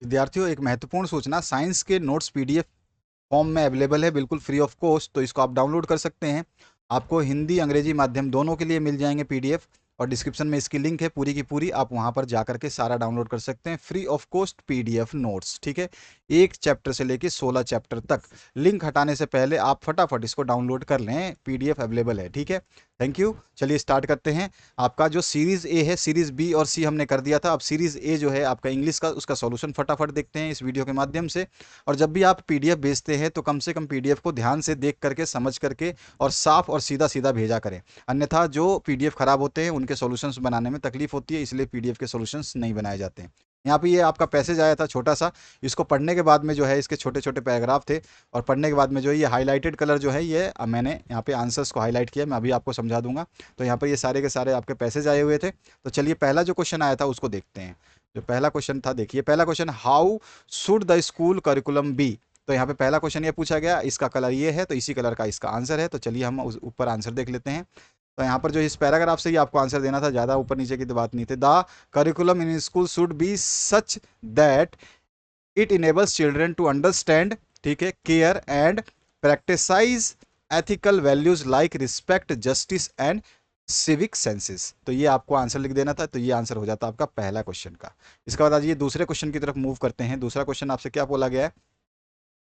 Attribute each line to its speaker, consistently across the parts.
Speaker 1: विद्यार्थियों, एक महत्वपूर्ण सूचना, साइंस के नोट्स पीडीएफ फॉर्म में अवेलेबल है, बिल्कुल फ्री ऑफ कॉस्ट। तो इसको आप डाउनलोड कर सकते हैं। आपको हिंदी अंग्रेजी माध्यम दोनों के लिए मिल जाएंगे पीडीएफ, और डिस्क्रिप्शन में इसकी लिंक है पूरी की पूरी, आप वहां पर जा करके सारा डाउनलोड कर सकते हैं, free of cost PDF notes. ठीक है, एक चैप्टर से लेके 16 चैप्टर तक। लिंक हटाने से पहले आप फटाफट इसको डाउनलोड कर लें, पीडीएफ अवेलेबल है। ठीक है, थैंक यू। चलिए स्टार्ट करते हैं। आपका जो सीरीज ए है, सीरीज बी और सी हमने कर दिया था, अब सीरीज ए जो है आपका इंग्लिश का, उसका सॉल्यूशन फटाफट देखते हैं इस वीडियो के माध्यम से। और जब भी आप पीडीएफ भेजते हैं तो कम से कम पीडीएफ को ध्यान से देख करके, समझ करके और साफ और सीधा सीधा भेजा करें। अन्यथा जो पीडीएफ खराब होते हैं उनके सॉल्यूशंस बनाने में तकलीफ होती है, इसलिए पीडीएफ के सॉल्यूशंस नहीं बनाए जाते हैं। यहाँ पे ये आपका पैसेज आया था छोटा सा, इसको पढ़ने के बाद में जो है इसके छोटे छोटे पैराग्राफ थे, और पढ़ने के बाद में जो है ये हाईलाइटेड कलर जो है, ये मैंने यहाँ पे आंसर्स को हाईलाइट किया, मैं अभी आपको समझा दूंगा। तो यहाँ पर ये सारे के सारे आपके पैसेज आए हुए थे। तो चलिए पहला जो क्वेश्चन आया था उसको देखते हैं। जो पहला क्वेश्चन था, देखिए पहला question, how should the school curriculum be. तो यहाँ पे पहला क्वेश्चन ये पूछा गया, इसका कलर ये है, तो इसी कलर का इसका आंसर है। तो चलिए हम उस ऊपर आंसर देख लेते हैं। तो यहाँ पर जो इस पैराग्राफ से ही आपको आंसर देना था, ज़्यादा ऊपर नीचे की तो बात नहीं थी। The curriculum in school should be such that it enables children to understand, ठीक है, care and practise ethical values like respect, justice and civic senses. तो ये आपको आंसर लिख देना था, तो ये आंसर हो जाता आपका पहला क्वेश्चन का। इसके बाद आज ये दूसरे क्वेश्चन की तरफ मूव करते हैं। दूसरा क्वेश्चन आपसे क्या बोला गया है?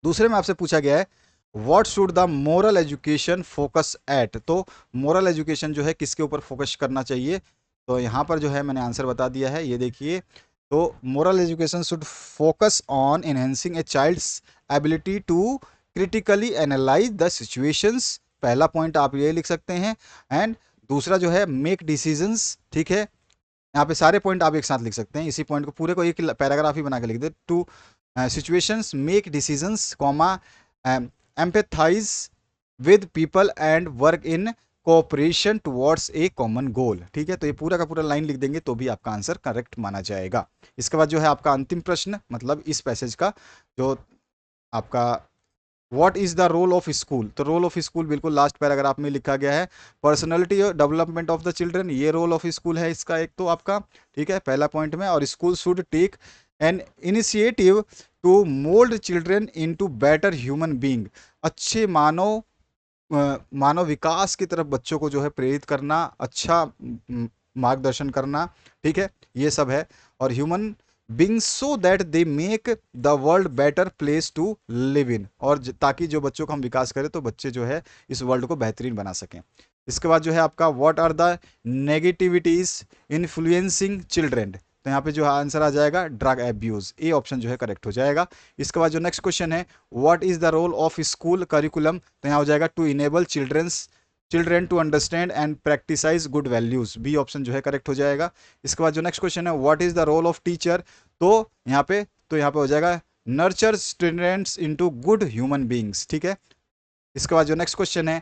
Speaker 1: दूसरे में आपसे पूछा गया है, what should the moral education focus at. तो मोरल एजुकेशन जो है किसके ऊपर फोकस करना चाहिए? तो यहाँ पर जो है मैंने आंसर बता दिया है, ये देखिए। तो moral education should focus on enhancing a child's ability to critically analyse the situations. पहला पॉइंट आप ये लिख सकते हैं। एंड दूसरा जो है, मेक डिसीजंस। ठीक है, यहाँ पे सारे पॉइंट आप एक साथ लिख सकते हैं, इसी पॉइंट को पूरे को एक पैराग्राफ ही बना के लिख दे। To situations, make decisions, comma, empathise with people and work in cooperation towards a common goal. ठीक है, तो ये पूरा का पूरा लाइन लिख देंगे तो भी आपका आंसर करेक्ट माना जाएगा। इसके बाद जो है आपका अंतिम प्रश्न, मतलब इस पैसेज का जो आपका, what is the role of school. तो रोल ऑफ स्कूल बिल्कुल लास्ट पैराग्राफ में लिखा गया है, पर्सनैलिटी और डेवलपमेंट ऑफ द चिल्ड्रन, ये रोल ऑफ स्कूल है इसका एक तो आपका। ठीक है, पहला पॉइंट में, और school should take an initiative to mould children into better human being. अच्छे मानव विकास की तरफ बच्चों को जो है प्रेरित करना, अच्छा मार्गदर्शन करना। ठीक है, ये सब है। और human being so that they make the world better place to live in, और ताकि जो बच्चों का हम विकास करें तो बच्चे जो है इस वर्ल्ड को बेहतरीन बना सकें। इसके बाद जो है आपका, what are the negativities influencing children. तो यहाँ पे जो आंसर आ जाएगा, ड्रग एब्यूज, ए ऑप्शन जो है करेक्ट हो जाएगा। इसके बाद जो नेक्स्ट क्वेश्चन है, what is the role of school curriculum. तो यहाँ हो जाएगा, to enable children to understand and practise good values, B option जो है करेक्ट हो जाएगा। इसके बाद जो नेक्स्ट क्वेश्चन है, what is the role of teacher. तो यहाँ पे हो जाएगा, nurture students into good human beings. ठीक है, इसके बाद जो नेक्स्ट क्वेश्चन है,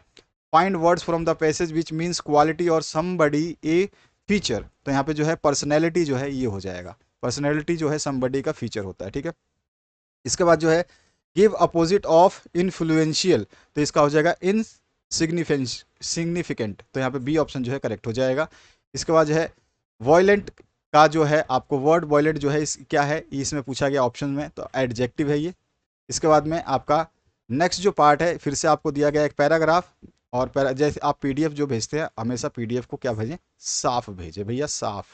Speaker 1: find words from the passage which means quality और समबडी ए फीचर। तो यहाँ पे जो है पर्सनैलिटी जो है ये हो जाएगा, पर्सनैलिटी जो है समबडी का फीचर होता है। ठीक है, इसके बाद जो है, गिव अपोजिट ऑफ इन्फ्लुएंशियल। तो इसका हो जाएगा इन सिग्निफिकेंट। तो यहाँ पे बी ऑप्शन जो है करेक्ट हो जाएगा। इसके बाद जो है, वॉयलेंट का जो है आपको वर्ड वॉयलेंट जो है इस क्या है, इसमें पूछा गया ऑप्शन में, तो एडजेक्टिव है ये। इसके बाद में आपका नेक्स्ट जो पार्ट है, फिर से आपको दिया गया एक पैराग्राफ, और जैसे आप पीडीएफ जो भेजते हैं हमेशा पीडीएफ को क्या भेजें, साफ भेजें भैया, साफ।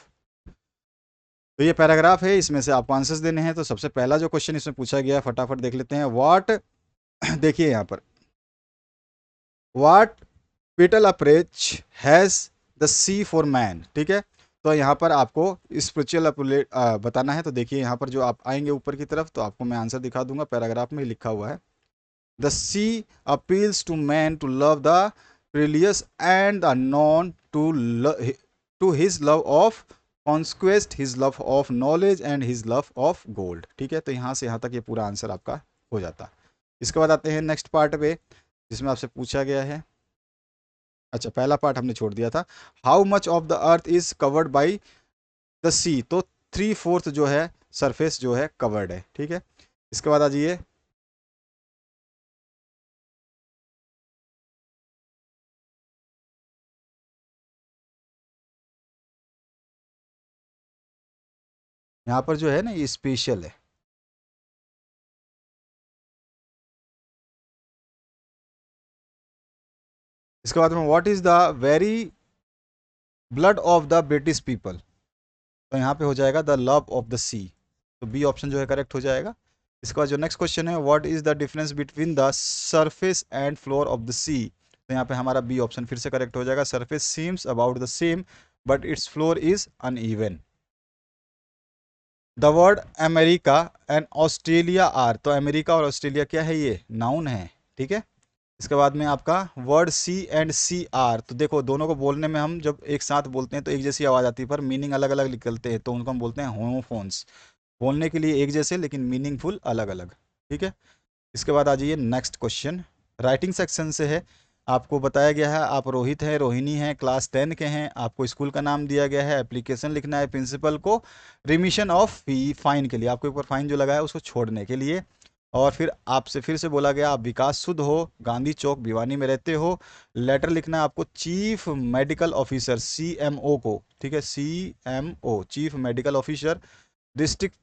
Speaker 1: तो ये पैराग्राफ है, इसमें से आपको आंसर्स देने हैं। तो सबसे पहला जो क्वेश्चन इसमें पूछा गया है, फटाफट देख लेते हैं। व्हाट देखिए यहाँ पर, what pitiful approach has the sea for man. ठीक है, तो यहाँ पर आपको स्पिरिचुअल बताना है। तो देखिए यहाँ पर जो आप आएंगे ऊपर की तरफ, तो आपको मैं आंसर दिखा दूंगा, पैराग्राफ में लिखा हुआ है, the sea appeals to man to love the perilous and the known to his love of conquest, his love of knowledge and his love of gold. ठीक है, तो यहाँ से यहाँ तक ये पूरा आंसर आपका हो जाता है। इसके बाद आते हैं नेक्स्ट पार्ट पे, जिसमें आपसे पूछा गया है, अच्छा पहला पार्ट हमने छोड़ दिया था, how much of the earth is covered by the sea. तो 3/4 जो है सरफेस जो है कवर्ड है। ठीक है, इसके बाद आ जाइए, यहाँ पर जो है ना ये स्पेशल है, इसके बाद में what is the very blood of the British people, तो यहाँ पे हो जाएगा the love of the sea, तो बी ऑप्शन जो है करेक्ट हो जाएगा। इसके बाद जो नेक्स्ट क्वेश्चन है, what is the difference between the surface and floor of the sea, तो यहाँ पे हमारा बी ऑप्शन फिर से करेक्ट हो जाएगा। Surface seems about the same but its floor is uneven. The word America and Australia are, तो America और ऑस्ट्रेलिया क्या है, ये नाउन है, ठीक है। इसके बाद में आपका word sea and see are, तो देखो दोनों को बोलने में हम जब एक साथ बोलते हैं तो एक जैसी आवाज़ आती है पर मीनिंग अलग अलग निकलते हैं, तो उनको हम बोलते हैं होमोफोन्स। बोलने के लिए एक जैसे लेकिन मीनिंगफुल अलग अलग, ठीक है। इसके बाद आ जाइए नेक्स्ट क्वेश्चन, राइटिंग सेक्शन से है। आपको बताया गया है आप रोहित हैं, रोहिणी हैं, क्लास 10 के हैं, आपको स्कूल का नाम दिया गया है, एप्लीकेशन लिखना है प्रिंसिपल को रिमिशन ऑफ फी, फाइन के लिए, आपके ऊपर फाइन जो लगा है उसको छोड़ने के लिए। और फिर आपसे फिर से बोला गया आप विकास सुध हो, गांधी चौक भिवानी में रहते हो। लेटर लिखना है आपको चीफ मेडिकल ऑफिसर CMO को, ठीक है, CMO chief medical officer district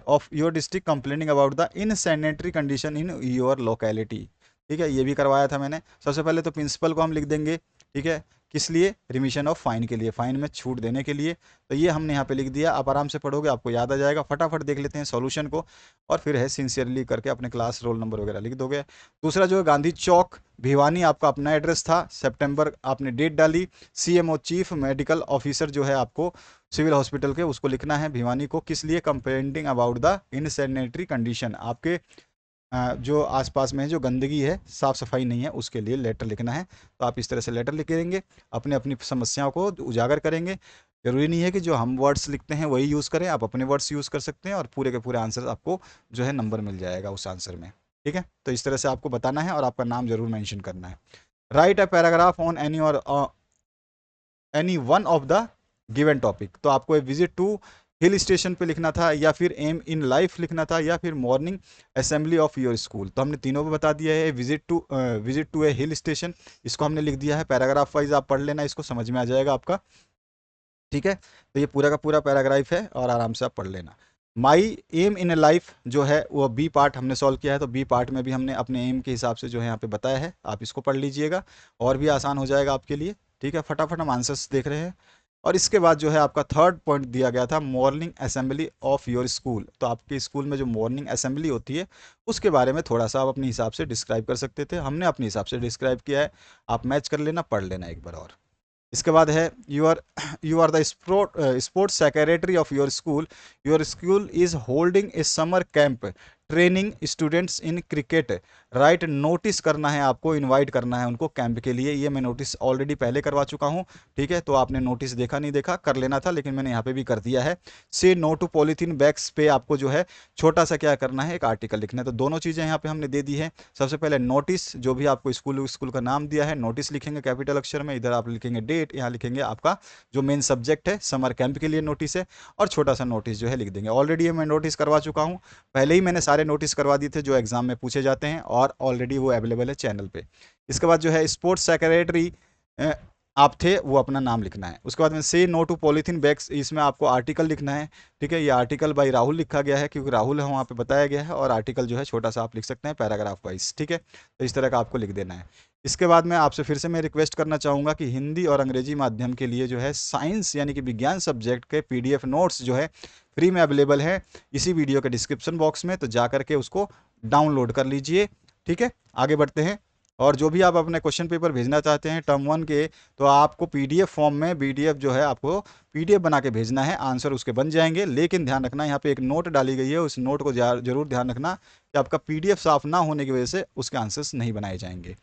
Speaker 1: of your district complaining about the insanitary condition in your locality, ठीक है, ये भी करवाया था मैंने। सबसे पहले तो प्रिंसिपल को हम लिख देंगे, ठीक है, किस लिए, रिमिशन ऑफ फाइन के लिए, फाइन में छूट देने के लिए, तो ये हमने यहाँ पे लिख दिया। आप आराम से पढ़ोगे आपको याद आ जाएगा। फटाफट देख लेते हैं सॉल्यूशन को, और फिर है सिंसियरली करके अपने क्लास रोल नंबर वगैरह लिख दोगे। दूसरा जो है गांधी चौक भिवानी आपका अपना एड्रेस था, सितंबर आपने डेट डाली। CMO चीफ मेडिकल ऑफिसर जो है आपको सिविल हॉस्पिटल के, उसको लिखना है भिवानी को, किस लिए, कंप्लेंटिंग अबाउट द इनसैनिटरी कंडीशन, आपके जो आसपास में जो गंदगी है, साफ़ सफाई नहीं है, उसके लिए लेटर लिखना है। तो आप इस तरह से लेटर लिख देंगे, अपने अपनी समस्याओं को उजागर करेंगे। ज़रूरी नहीं है कि जो हम वर्ड्स लिखते हैं वही यूज़ करें, आप अपने वर्ड्स यूज़ कर सकते हैं और पूरे के पूरे आंसर आपको जो है नंबर मिल जाएगा उस आंसर में, ठीक है। तो इस तरह से आपको बताना है और आपका नाम जरूर मेंशन करना है। Write a paragraph on any और any one of the given topic, तो आपको विजिट टू हिल स्टेशन पे लिखना था, या फिर एम इन लाइफ लिखना था, या फिर morning assembly of your school, तो हमने तीनों पे बता दिया है। Visit to a hill station, इसको हमने लिख दिया है, पैराग्राफ वाइज आप पढ़ लेना, इसको समझ में आ जाएगा आपका, ठीक है। तो ये पूरा का पूरा पैराग्राफ है और आराम से आप पढ़ लेना। माई एम इन ए लाइफ जो है वो बी पार्ट हमने सॉल्व किया है, तो बी पार्ट में भी हमने अपने एम के हिसाब से जो है यहाँ पे बताया है, आप इसको पढ़ लीजिएगा और भी आसान हो जाएगा आपके लिए, ठीक है। फटाफट हम आंसर्स देख रहे हैं। और इसके बाद जो है आपका थर्ड पॉइंट दिया गया था morning assembly of your school, तो आपके स्कूल में जो मॉर्निंग असेंबली होती है उसके बारे में थोड़ा सा आप अपने हिसाब से डिस्क्राइब कर सकते थे, हमने अपने हिसाब से डिस्क्राइब किया है, आप मैच कर लेना, पढ़ लेना एक बार और। इसके बाद है you are the sports secretary of your school is holding a summer camp training students in cricket, write notice करना है आपको, इनवाइट करना है उनको कैंप के लिए। ये मैं नोटिस ऑलरेडी पहले करवा चुका हूँ, ठीक है, तो आपने नोटिस देखा नहीं देखा, कर लेना था, लेकिन मैंने यहाँ पे भी कर दिया है। से नो टू पॉलीथीन बैग्स पे आपको जो है छोटा सा क्या करना है, एक आर्टिकल लिखना है, तो दोनों चीज़ें यहाँ पे हमने दे दी है। सबसे पहले नोटिस, जो भी आपको स्कूल का नाम दिया है, नोटिस लिखेंगे कैपिटल अक्षर में, इधर आप लिखेंगे डेट, यहाँ लिखेंगे आपका जो मेन सब्जेक्ट है, समर कैंप के लिए नोटिस है, और छोटा सा नोटिस जो है लिख देंगे। ऑलरेडी मैं नोटिस करवा चुका हूँ, पहले ही मैंने सारे नोटिस करवा दिए थे जो एग्जाम में पूछे जाते हैं, और ऑलरेडी वो अवेलेबल है चैनल पे। इसके बाद जो है स्पोर्ट्स सेक्रेटरी आप थे, वो अपना नाम लिखना है। उसके बाद में से नो टू पॉलीथीन बैग्स, इसमें आपको आर्टिकल लिखना है, ठीक है, ये आर्टिकल बाई राहुल लिखा गया है क्योंकि राहुल है वहाँ पे बताया गया है, और आर्टिकल जो है छोटा सा आप लिख सकते हैं पैराग्राफ वाइज, ठीक है। तो इस तरह का आपको लिख देना है। इसके बाद में आपसे फिर से मैं रिक्वेस्ट करना चाहूँगा कि हिंदी और अंग्रेजी माध्यम के लिए जो है साइंस यानी कि विज्ञान सब्जेक्ट के PDF नोट्स जो है फ्री में अवेलेबल है इसी वीडियो के डिस्क्रिप्शन बॉक्स में, तो जा करके उसको डाउनलोड कर लीजिए, ठीक है। आगे बढ़ते हैं, और जो भी आप अपने क्वेश्चन पेपर भेजना चाहते हैं टर्म 1 के, तो आपको PDF फॉर्म में PDF जो है आपको PDF बना के भेजना है, आंसर उसके बन जाएंगे। लेकिन ध्यान रखना यहाँ पे एक नोट डाली गई है, उस नोट को जरूर ध्यान रखना कि आपका PDF साफ ना होने की वजह से उसके आंसर्स नहीं बनाए जाएंगे।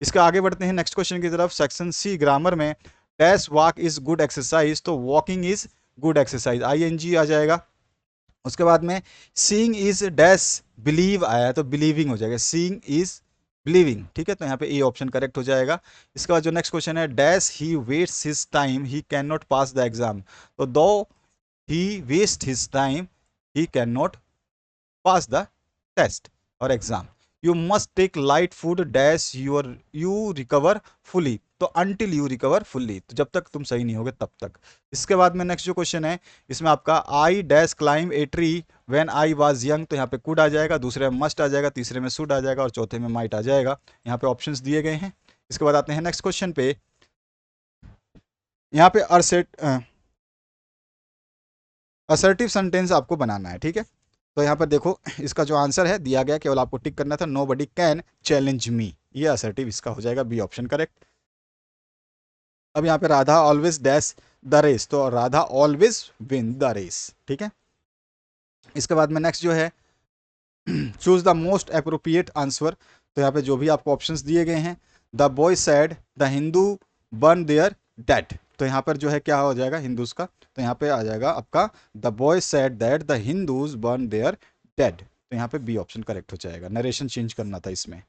Speaker 1: इसका आगे बढ़ते हैं नेक्स्ट क्वेश्चन की तरफ। सेक्शन C ग्रामर में dash walk is good exercise, तो walking is good exercise, ING आ जाएगा। उसके बाद में सीइंग इज डैश बिलीव आया है, तो बिलीविंग हो जाएगा, सीइंग इज बिलीविंग, ठीक है, तो यहाँ पे ए ऑप्शन करेक्ट हो जाएगा। इसके बाद जो नेक्स्ट क्वेश्चन है dash he waits his time he can not pass the exam, तो दो he waste his time he can not pass the test और exam. You must take light food dash you recover fully, तो until you recover fully, तो जब तक तुम सही नहीं होगे तब तक। इसके बाद में नेक्स्ट जो क्वेश्चन है इसमें आपका I dash climb a tree when I was young, तो यहाँ पे कुड आ जाएगा, दूसरे में मस्ट आ जाएगा, तीसरे में शुड आ जाएगा, और चौथे में माइट आ जाएगा। यहाँ पे ऑप्शंस दिए गए हैं, इसके बाद आते हैं नेक्स्ट क्वेश्चन पे। यहाँ पे असर्टिव सेंटेंस आपको बनाना है, ठीक है। तो यहाँ पर देखो इसका जो आंसर है दिया गया, केवल आपको टिक करना था, nobody can challenge me, ये असर्टिव इसका हो जाएगा, बी ऑप्शन करेक्ट। अब यहाँ पे Radha always dash the race, तो Radha always win the race, ठीक है। इसके बाद में नेक्स्ट जो है choose the most appropriate answer, तो यहाँ पे जो भी आपको ऑप्शंस दिए गए हैं, the boy said the Hindu burn their dead, तो यहाँ पर जो है क्या हो जाएगा हिंदूज का, तो यहाँ पे आ जाएगा आपका the boy said that the Hindus burn their dead, तो यहाँ पे बी ऑप्शन करेक्ट हो जाएगा, नरेशन चेंज करना था इसमें।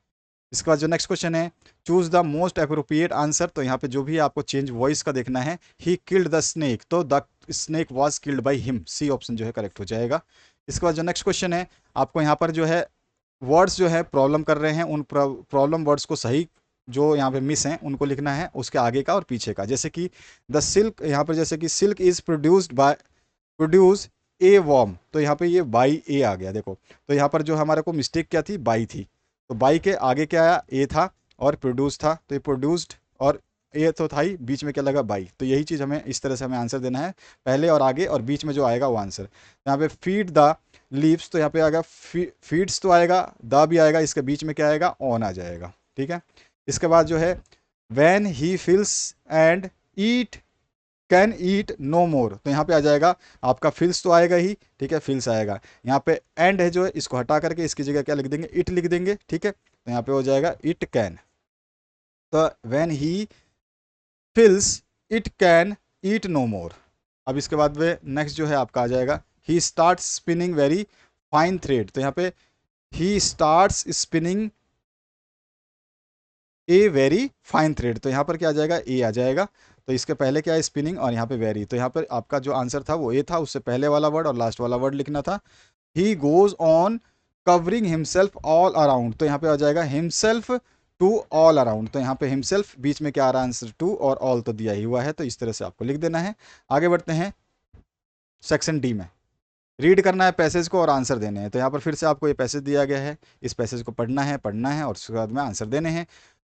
Speaker 1: इसके बाद जो नेक्स्ट क्वेश्चन है choose the most appropriate answer, तो यहाँ पे जो भी आपको चेंज वॉइस का देखना है, ही किल्ड द स्नेक, तो the snake was killed by him, C option जो है करेक्ट हो जाएगा। इसके बाद जो नेक्स्ट क्वेश्चन है आपको यहाँ पर जो है वर्ड्स जो है प्रॉब्लम कर रहे हैं, उन प्रॉब्लम वर्ड्स को सही जो यहाँ पे मिस हैं उनको लिखना है, उसके आगे का और पीछे का, जैसे कि द सिल्क, यहाँ पर जैसे कि silk is produce a worm, तो यहाँ पे ये बाई ए आ गया, देखो तो यहाँ पर जो हमारे को मिस्टेक क्या थी, बाई थी, तो बाई के आगे क्या आया, ए था और प्रोड्यूस था, तो ये प्रोड्यूस्ड और ए तो था ही, बीच में क्या लगा, बाई, तो यही चीज़ हमें इस तरह से हमें आंसर देना है, पहले और आगे और बीच में जो आएगा वो आंसर। यहाँ पे फीड द लीव्स, तो यहाँ पे आएगा फीड्स, तो आएगा द भी आएगा, इसके बीच में क्या आएगा, ऑन आ जाएगा, ठीक है। इसके बाद जो है when he feels and eat can eat no more, तो यहाँ पे आ जाएगा आपका फिल्स, तो आएगा ही, ठीक है, फिल्स आएगा। यहाँ पे एंड है जो है इसको हटा करके इसकी जगह क्या लिख देंगे, इट लिख देंगे, ठीक है, तो यहाँ पे हो जाएगा इट कैन, तो when he fills it can eat no more. अब इसके बाद में नेक्स्ट जो है आपका आ जाएगा he start spinning very fine thread, तो यहाँ पे he starts spinning a very fine thread, तो यहाँ पर क्या आ जाएगा, ए आ जाएगा, तो इसके पहले क्या है स्पिनिंग और यहाँ पे वेरी, तो यहाँ पर आपका जो आंसर था वो ए था, उससे पहले वाला वर्ड और लास्ट वाला वर्ड लिखना था। He goes on covering himself all around, तो यहाँ पे आ जाएगा हिमसेल्फ टू ऑल अराउंड, तो यहाँ पे हिमसेल्फ बीच में क्या आ रहा है आंसर टू, और ऑल तो दिया ही हुआ है, तो इस तरह से आपको लिख देना है। आगे बढ़ते हैं सेक्शन डी में, रीड करना है पैसेज को और आंसर देने हैं, तो यहाँ पर फिर से आपको ये पैसेज दिया गया है, इस पैसेज को पढ़ना है और उसके बाद में आंसर देने हैं।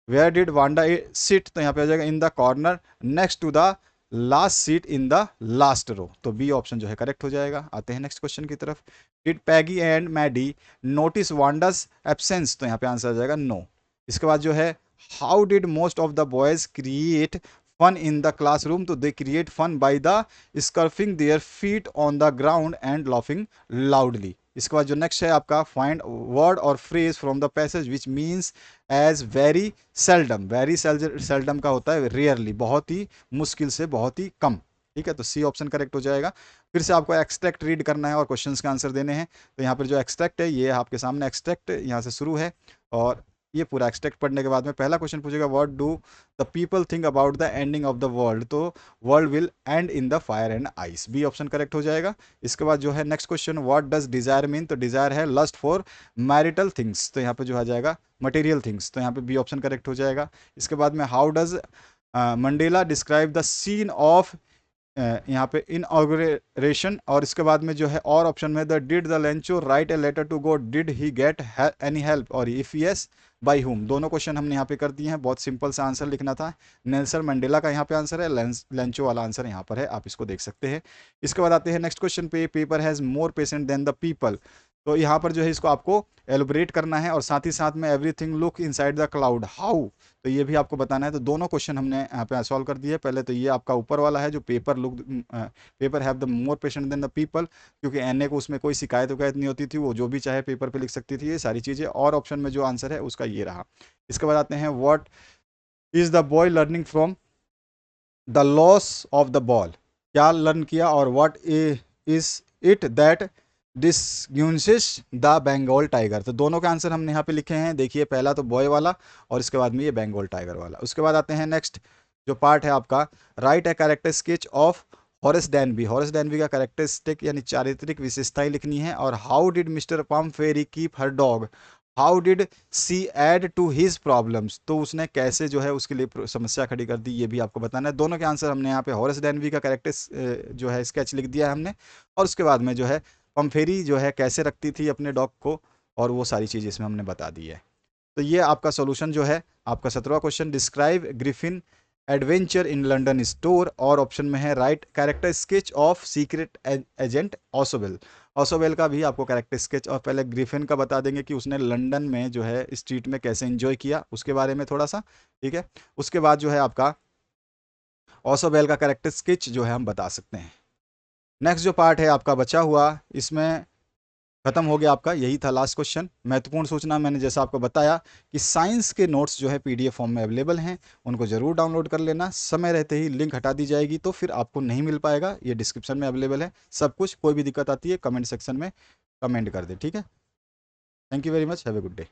Speaker 1: वेयर डिड वांडा सिट, तो यहाँ पे आ जाएगा in the corner next to the last seat in the last row, तो बी ऑप्शन जो है करेक्ट हो जाएगा। आते हैं नेक्स्ट क्वेश्चन की तरफ, did Peggy and Maddie notice Wanda's absence, तो यहाँ पे आंसर आ जाएगा नो। इसके बाद जो है how did most of the boys create fun in the classroom, तो they create fun by the scuffing their feet on the ground and laughing loudly. इसके बाद जो नेक्स्ट है आपका फाइंड वर्ड और phrase from the passage which means as very seldom, very seldom का होता है रेयरली, बहुत ही मुश्किल से, बहुत ही कम, ठीक है, तो सी ऑप्शन करेक्ट हो जाएगा। फिर से आपको एक्सट्रैक्ट रीड करना है और क्वेश्चंस का आंसर देने हैं, तो यहाँ पर जो एक्सट्रैक्ट है ये आपके सामने एक्सट्रैक्ट यहाँ से शुरू है, और ये पूरा एक्सट्रैक्ट पढ़ने के बाद में पहला क्वेश्चन पूछेगा what do the people think about the ending of the world, तो world will end in the fire and ice, B option correct हो जाएगा। इसके बाद जो है next question what does desire mean, तो डिजायर है लस्ट फॉर मैरिटल थिंग्स, तो यहाँ पे जो आ जाएगा मटेरियल थिंग्स, तो यहाँ पे बी ऑप्शन करेक्ट हो जाएगा। इसके बाद में how does Mandela describe the scene of यहाँ पे इनऑग्रेशन, और इसके बाद में जो है और ऑप्शन में the did the Lencho write a letter to God, did he get any help, और इफ यस बाय हुम, दोनों क्वेश्चन हमने यहाँ पे कर दिए हैं, बहुत सिंपल सा आंसर लिखना था। नेल्सन मंडेला का यहाँ पे आंसर है, लेंचो वाला आंसर यहाँ पर है, आप इसको देख सकते हैं। इसके बाद आते हैं नेक्स्ट क्वेश्चन पे, paper has more patient than the people, तो यहाँ पर जो है इसको आपको एलोबरेट करना है, और साथ ही साथ में everything look inside the cloud how, तो ये भी आपको बताना है। तो दोनों क्वेश्चन हमने यहाँ पे सॉल्व कर दिए। पहले तो ये आपका ऊपर वाला है जो paper have the more patient than the people, क्योंकि एनए को उसमें कोई शिकायत वकायत नहीं होती थी, वो जो भी चाहे पेपर पे लिख सकती थी, ये सारी चीज़ें, और ऑप्शन में जो आंसर है उसका ये रहा। इसके बाद आते हैं what is the boy learning from the loss of the ball, क्या लर्न किया, और what is it that disguises the Bengal tiger, तो दोनों का आंसर हमने यहाँ पे लिखे हैं, देखिए पहला तो बॉय वाला और इसके बाद में ये बंगाल टाइगर वाला। उसके बाद आते हैं नेक्स्ट जो पार्ट है आपका write a character sketch of Horace Danby, Horace Danby का कैरेक्टरिस्टिक यानी चारित्रिक विशेषताएं लिखनी है, और how did Mr Pumphrey keep her dog, how did she add to his problems, तो उसने कैसे जो है उसके लिए समस्या खड़ी कर दी, ये भी आपको बताना है। दोनों के आंसर हमने यहाँ पे हॉरेस डैनबी का कैरेक्टर जो है स्केच लिख दिया है हमने, और उसके बाद में जो है पम्फेरी जो है कैसे रखती थी अपने डॉग को, और वो सारी चीज़ इसमें हमने बता दी है। तो ये आपका सॉल्यूशन जो है आपका 17वां question, describe Griffin adventure in London store, और ऑप्शन में है write character sketch of secret agent Ausable. Ausable का भी आपको कैरेक्टर स्केच, और पहले ग्रिफिन का बता देंगे कि उसने लंदन में जो है स्ट्रीट में कैसे एंजॉय किया उसके बारे में थोड़ा सा, ठीक है। उसके बाद जो है आपका ऑसोवेल का कैरेक्टर स्केच जो है हम बता सकते हैं। नेक्स्ट जो पार्ट है आपका बचा हुआ, इसमें खत्म हो गया आपका, यही था लास्ट क्वेश्चन। महत्वपूर्ण सूचना, मैंने जैसा आपको बताया कि साइंस के नोट्स जो है पीडीएफ फॉर्म में अवेलेबल हैं, उनको जरूर डाउनलोड कर लेना। समय रहते ही लिंक हटा दी जाएगी तो फिर आपको नहीं मिल पाएगा, ये डिस्क्रिप्शन में अवेलेबल है सब कुछ। कोई भी दिक्कत आती है कमेंट सेक्शन में कमेंट कर दे, ठीक है। Thank you very much, have a good day.